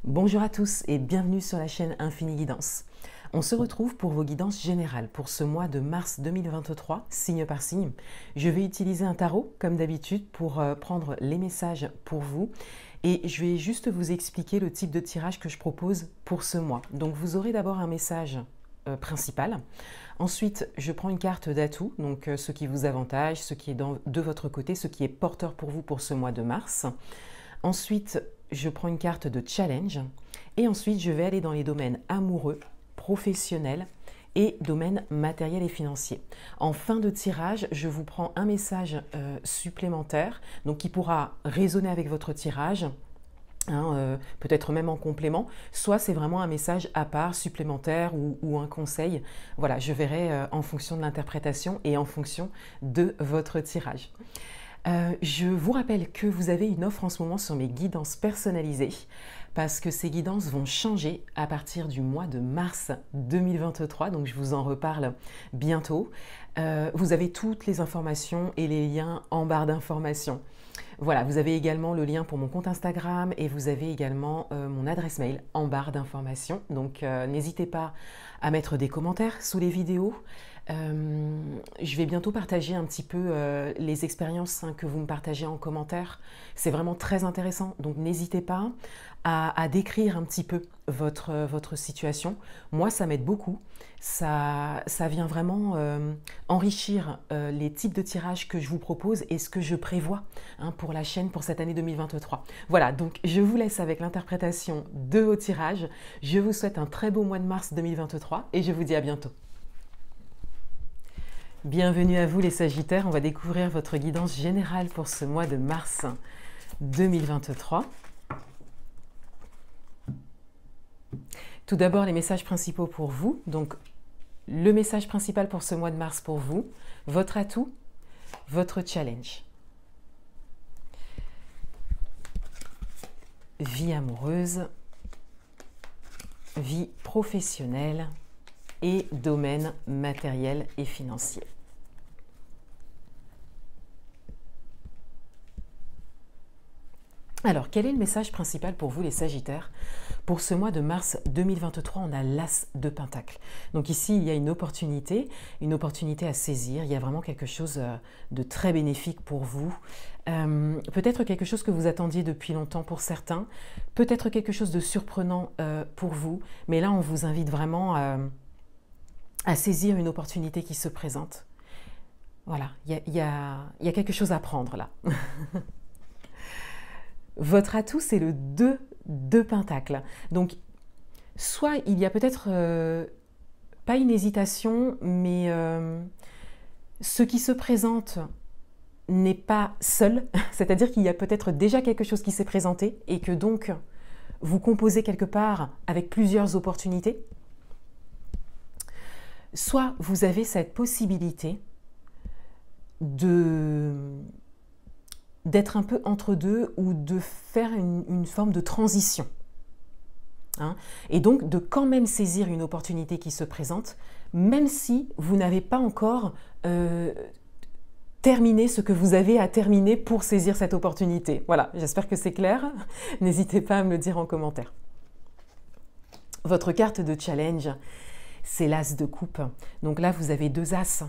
Bonjour à tous et bienvenue sur la chaîne Infini Guidance. On se retrouve pour vos guidances générales pour ce mois de mars 2023, signe par signe. Je vais utiliser un tarot comme d'habitude pour prendre les messages pour vous et je vais juste vous expliquer le type de tirage que je propose pour ce mois. Donc vous aurez d'abord un message principal. Ensuite, je prends une carte d'atout, donc ce qui vous avantage, ce qui est de votre côté, ce qui est porteur pour vous pour ce mois de mars. Ensuite, je prends une carte de challenge et ensuite je vais aller dans les domaines amoureux, professionnels et domaines matériels et financiers. En fin de tirage, je vous prends un message supplémentaire donc qui pourra résonner avec votre tirage. Peut-être même en complément, soit c'est vraiment un message à part, supplémentaire ou un conseil. Voilà, je verrai en fonction de l'interprétation et en fonction de votre tirage. Je vous rappelle que vous avez une offre en ce moment sur mes guidances personnalisées parce que ces guidances vont changer à partir du mois de mars 2023, donc je vous en reparle bientôt. Vous avez toutes les informations et les liens en barre d'informations. Voilà, vous avez également le lien pour mon compte Instagram et vous avez également mon adresse mail en barre d'informations. Donc n'hésitez pas à mettre des commentaires sous les vidéos. Je vais bientôt partager un petit peu les expériences que vous me partagez en commentaire. C'est vraiment très intéressant, donc n'hésitez pas à décrire un petit peu votre situation. Moi, ça m'aide beaucoup. Ça vient vraiment enrichir les types de tirages que je vous propose et ce que je prévois pour la chaîne pour cette année 2023. Voilà, donc je vous laisse avec l'interprétation de vos tirages. Je vous souhaite un très beau mois de mars 2023 et je vous dis à bientôt. Bienvenue à vous les Sagittaires, on va découvrir votre guidance générale pour ce mois de mars 2023. Tout d'abord les messages principaux pour vous, donc le message principal pour ce mois de mars pour vous, votre atout, votre challenge. Vie amoureuse, vie professionnelle et domaine matériel et financier. Alors, quel est le message principal pour vous les Sagittaires? Pour ce mois de mars 2023, on a l'As de Pentacle. Donc ici, il y a une opportunité à saisir. Il y a vraiment quelque chose de très bénéfique pour vous. Peut-être quelque chose que vous attendiez depuis longtemps pour certains. Peut-être quelque chose de surprenant pour vous. Mais là, on vous invite vraiment à saisir une opportunité qui se présente. Voilà, il y a quelque chose à prendre là. Votre atout, c'est le 2 de Pentacle. Donc, soit il y a peut-être pas une hésitation, mais ce qui se présente n'est pas seul. C'est-à-dire qu'il y a peut-être déjà quelque chose qui s'est présenté et que donc vous composez quelque part avec plusieurs opportunités. Soit vous avez cette possibilité d'être un peu entre deux ou de faire une forme de transition. Et donc de quand même saisir une opportunité qui se présente, même si vous n'avez pas encore terminé ce que vous avez à terminer pour saisir cette opportunité. Voilà, j'espère que c'est clair. N'hésitez pas à me le dire en commentaire. Votre carte de challenge, c'est l'As de coupe. Donc là, vous avez deux As.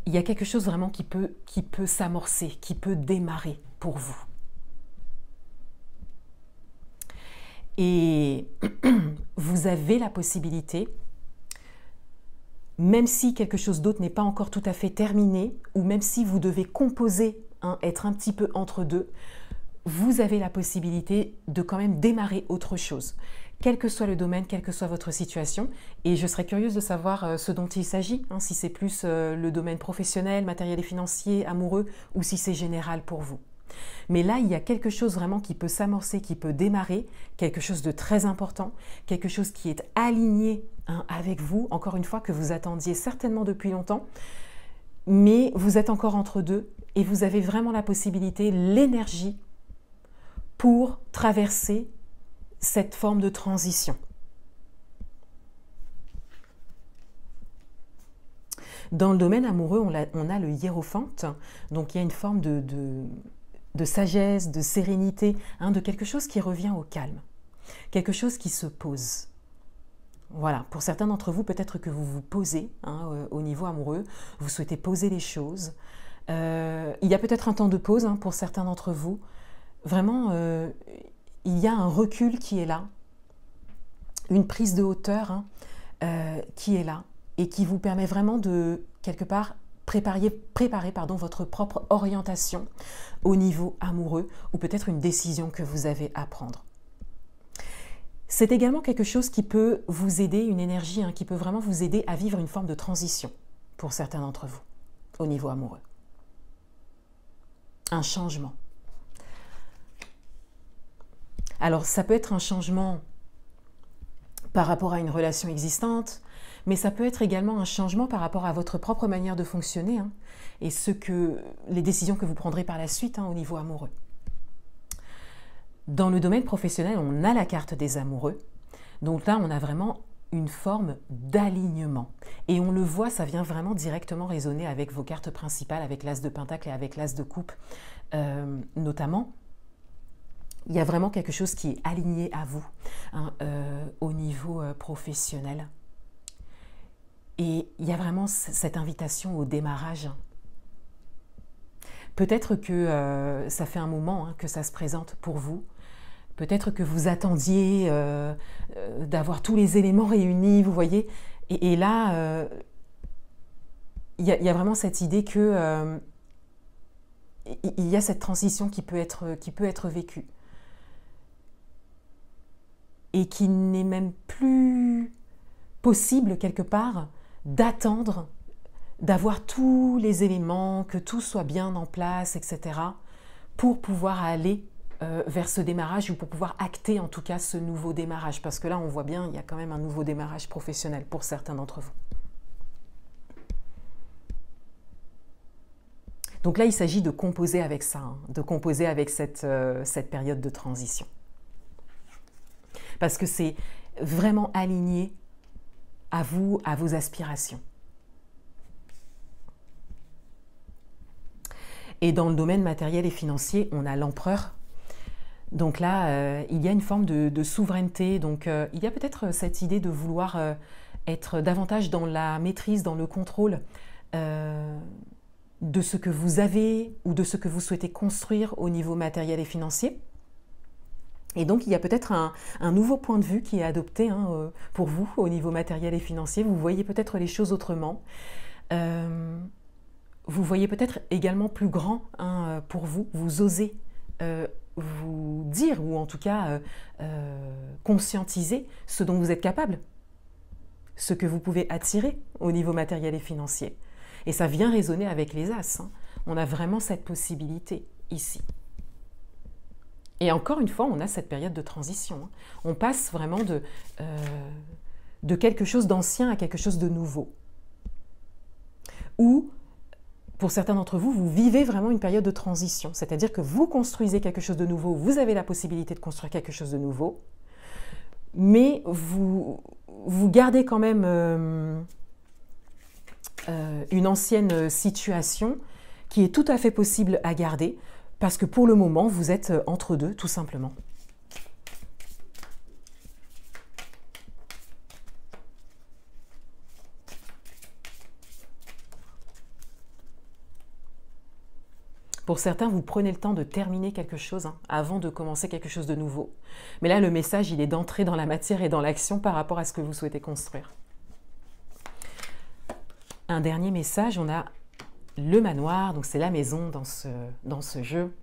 Il y a quelque chose vraiment qui peut s'amorcer, qui peut démarrer pour vous. Et vous avez la possibilité, même si quelque chose d'autre n'est pas encore tout à fait terminé, ou même si vous devez composer, être un petit peu entre deux, vous avez la possibilité de quand même démarrer autre chose, quel que soit le domaine, quelle que soit votre situation. Et je serais curieuse de savoir ce dont il s'agit, si c'est plus le domaine professionnel, matériel et financier, amoureux, ou si c'est général pour vous. Mais là, il y a quelque chose vraiment qui peut s'amorcer, qui peut démarrer, quelque chose de très important, quelque chose qui est aligné avec vous, encore une fois, que vous attendiez certainement depuis longtemps, mais vous êtes encore entre deux et vous avez vraiment la possibilité, l'énergie pour traverser cette forme de transition. Dans le domaine amoureux, on a le hiérophante, donc il y a une forme de sagesse, de sérénité, hein, de quelque chose qui revient au calme, quelque chose qui se pose. Voilà, pour certains d'entre vous, peut-être que vous vous posez hein, au niveau amoureux, vous souhaitez poser les choses. Il y a peut-être un temps de pause hein, pour certains d'entre vous. Vraiment, il y a un recul qui est là, une prise de hauteur hein, qui est là et qui vous permet vraiment de, quelque part, préparer votre propre orientation au niveau amoureux ou peut-être une décision que vous avez à prendre. C'est également quelque chose qui peut vous aider, une énergie hein, qui peut vraiment vous aider à vivre une forme de transition pour certains d'entre vous au niveau amoureux. Un changement. Alors ça peut être un changement par rapport à une relation existante, mais ça peut être également un changement par rapport à votre propre manière de fonctionner hein, et les décisions que vous prendrez par la suite hein, au niveau amoureux. Dans le domaine professionnel, on a la carte des amoureux. Donc là, on a vraiment une forme d'alignement. Et on le voit, ça vient vraiment directement résonner avec vos cartes principales, avec l'As de Pentacle et avec l'As de Coupe notamment. Il y a vraiment quelque chose qui est aligné à vous hein, au niveau professionnel. Et il y a vraiment cette invitation au démarrage. Peut-être que ça fait un moment hein, que ça se présente pour vous. Peut-être que vous attendiez d'avoir tous les éléments réunis, vous voyez. Et là, il y a vraiment cette idée que il y a cette transition qui peut être vécue. Et qu'il n'est même plus possible, quelque part, d'attendre, d'avoir tous les éléments, que tout soit bien en place, etc., pour pouvoir aller vers ce démarrage ou pour pouvoir acter en tout cas ce nouveau démarrage. Parce que là, on voit bien, il y a quand même un nouveau démarrage professionnel pour certains d'entre vous. Donc là, il s'agit de composer avec ça, hein, de composer avec cette période de transition. Parce que c'est vraiment aligné à vous, à vos aspirations. Et dans le domaine matériel et financier, on a l'empereur. Donc là, il y a une forme de souveraineté. Donc il y a peut-être cette idée de vouloir être davantage dans la maîtrise, dans le contrôle de ce que vous avez ou de ce que vous souhaitez construire au niveau matériel et financier. Et donc, il y a peut-être un nouveau point de vue qui est adopté hein, pour vous au niveau matériel et financier. Vous voyez peut-être les choses autrement. Vous voyez peut-être également plus grand hein, pour vous. Vous osez vous dire ou en tout cas conscientiser ce dont vous êtes capable, ce que vous pouvez attirer au niveau matériel et financier. Et ça vient résonner avec les As. Hein. On a vraiment cette possibilité ici. Et encore une fois, on a cette période de transition. Hein. On passe vraiment de quelque chose d'ancien à quelque chose de nouveau. Ou, pour certains d'entre vous, vous vivez vraiment une période de transition. C'est-à-dire que vous construisez quelque chose de nouveau, vous avez la possibilité de construire quelque chose de nouveau, mais vous gardez quand même une ancienne situation qui est tout à fait possible à garder, parce que pour le moment, vous êtes entre deux, tout simplement. Pour certains, vous prenez le temps de terminer quelque chose hein, avant de commencer quelque chose de nouveau. Mais là, le message, il est d'entrer dans la matière et dans l'action par rapport à ce que vous souhaitez construire. Un dernier message, on a le manoir, donc c'est la maison dans ce jeu.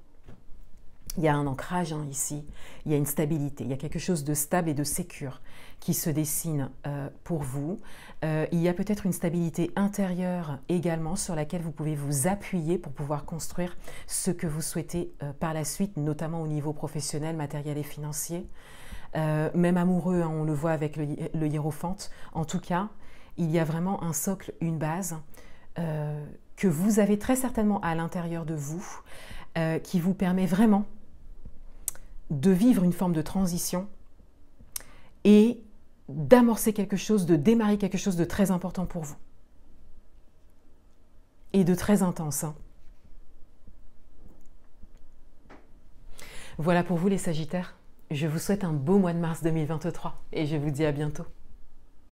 Il y a un ancrage hein, ici, il y a une stabilité, il y a quelque chose de stable et de sécure qui se dessine pour vous. Il y a peut-être une stabilité intérieure également sur laquelle vous pouvez vous appuyer pour pouvoir construire ce que vous souhaitez par la suite, notamment au niveau professionnel, matériel et financier. Même amoureux, hein, on le voit avec le hiérophante. En tout cas, il y a vraiment un socle, une base que vous avez très certainement à l'intérieur de vous qui vous permet vraiment de vivre une forme de transition et d'amorcer quelque chose, de démarrer quelque chose de très important pour vous. Et de très intense. Hein. Voilà pour vous les Sagittaires. Je vous souhaite un beau mois de mars 2023 et je vous dis à bientôt.